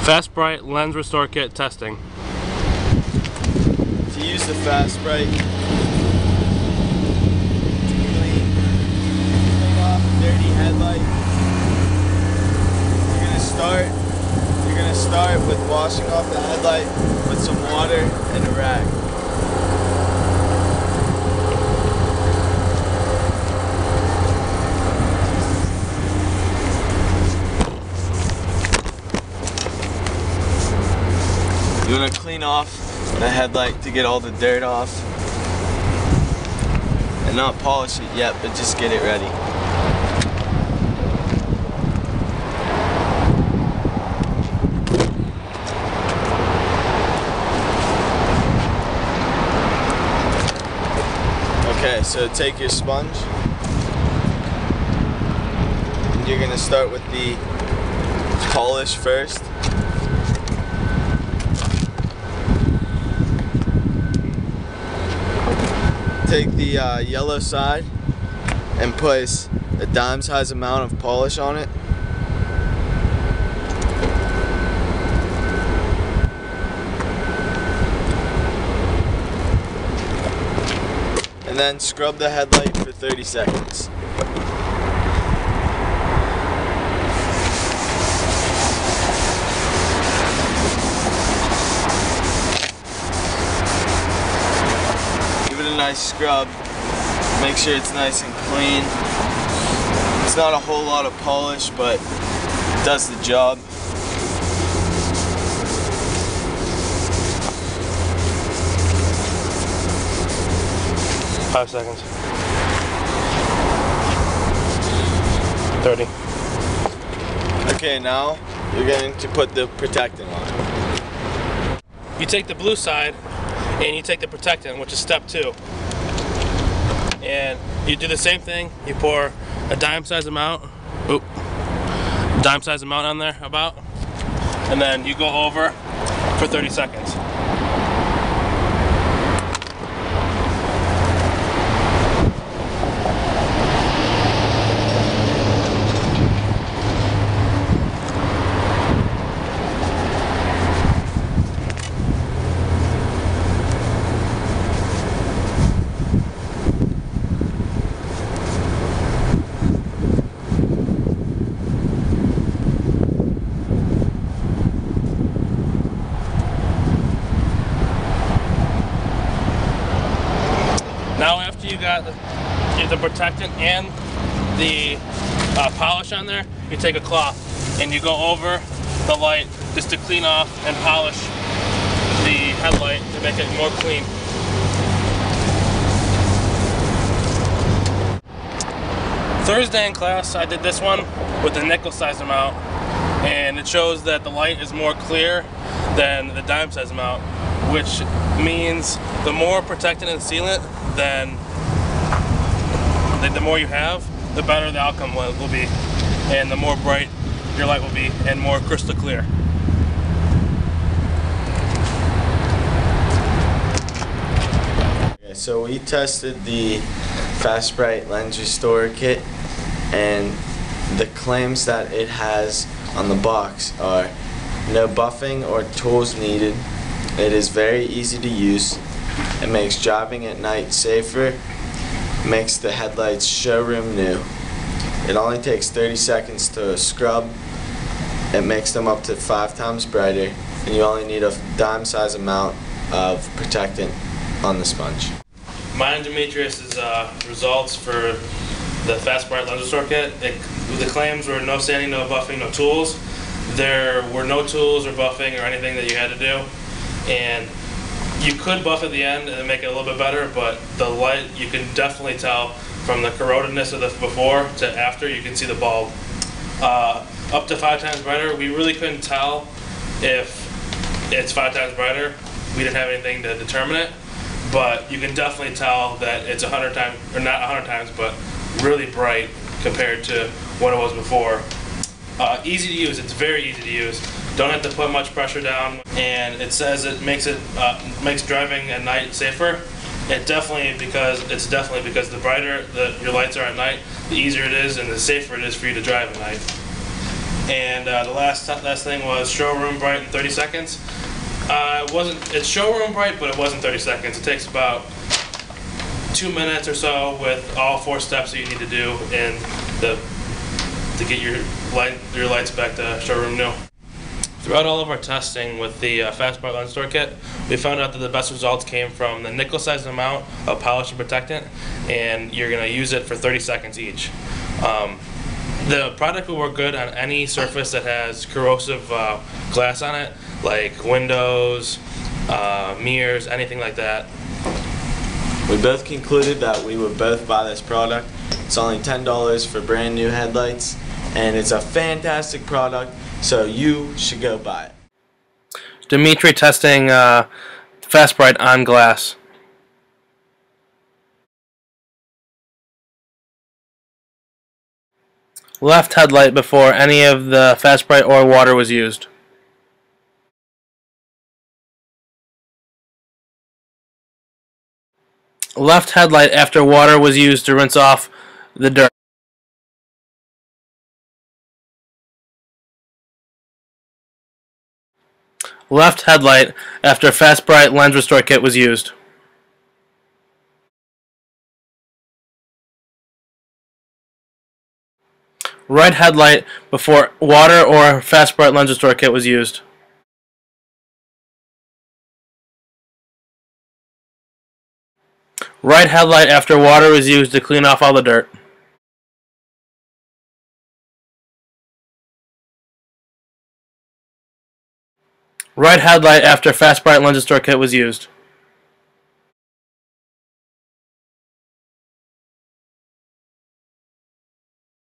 Fast Brite lens restore kit testing. To use the Fast Brite, clean off dirty headlight. You're gonna start with washing off the headlight with some water and a rag. You want to clean off the headlight to get all the dirt off. And not polish it yet, but just get it ready. Okay, so take your sponge. And you're going to start with the polish first. Take the yellow side and place a dime-sized amount of polish on it. And then scrub the headlight for 30 seconds. Nice scrub, make sure it's nice and clean. It's not a whole lot of polish, but it does the job. Five seconds. 30. Okay, now you're going to put the protectant on. You take the blue side and you take the protectant, which is step 2. And you do the same thing. You pour a dime-sized amount, on there about, and then you go over for 30 seconds. Now after you got the protectant and the polish on there, you take a cloth and you go over the light just to clean off and polish the headlight to make it more clean. Thursday in class I did this one with the nickel size amount, and it shows that the light is more clear than the dime size amount, which means the more protectant and sealant, then the more you have, the better the outcome will be, and the more bright your light will be and more crystal clear. Okay, so we tested the Fast Brite lens restore kit, and the claims that it has on the box are no buffing or tools needed. It is very easy to use. It makes driving at night safer, makes the headlights showroom new. It only takes 30 seconds to scrub. It makes them up to 5 times brighter, and you only need a dime-sized amount of protectant on the sponge. Mine and Demetrius' results for the Fast Brite lens restore kit. The claims were no sanding, no buffing, no tools. There were no tools or buffing or anything that you had to do, and you could buff at the end and make it a little bit better, but the light, you can definitely tell from the corrodedness of the before to after, you can see the bulb. Up to 5 times brighter, we really couldn't tell if it's 5 times brighter. We didn't have anything to determine it, but you can definitely tell that it's 100 times, or not 100 times, but really bright compared to what it was before. Easy to use, it's very easy to use. Don't have to put much pressure down, and it says it makes driving at night safer. It's definitely because the brighter your lights are at night, the easier it is and the safer it is for you to drive at night. And the last thing was showroom Brite in 30 seconds. It's showroom Brite, but it wasn't 30 seconds. It takes about 2 minutes or so with all 4 steps that you need to do to get your lights back to showroom new. Throughout all of our testing with the FastBrite Lens Store Kit, we found out that the best results came from the nickel-sized amount of polish and protectant, and you're going to use it for 30 seconds each. The product will work good on any surface that has corrosive glass on it, like windows, mirrors, anything like that. We both concluded that we would both buy this product. It's only $10 for brand new headlights, and it's a fantastic product, so you should go buy it. Demetrius testing FastBrite on glass. Left headlight before any of the FastBrite or water was used. Left headlight after water was used to rinse off the dirt. Left headlight after FastBrite Lens Restore Kit was used. Right headlight before water or FastBrite Lens Restore Kit was used. Right headlight after water was used to clean off all the dirt. Right headlight after FastBrite Lens Restore Kit was used.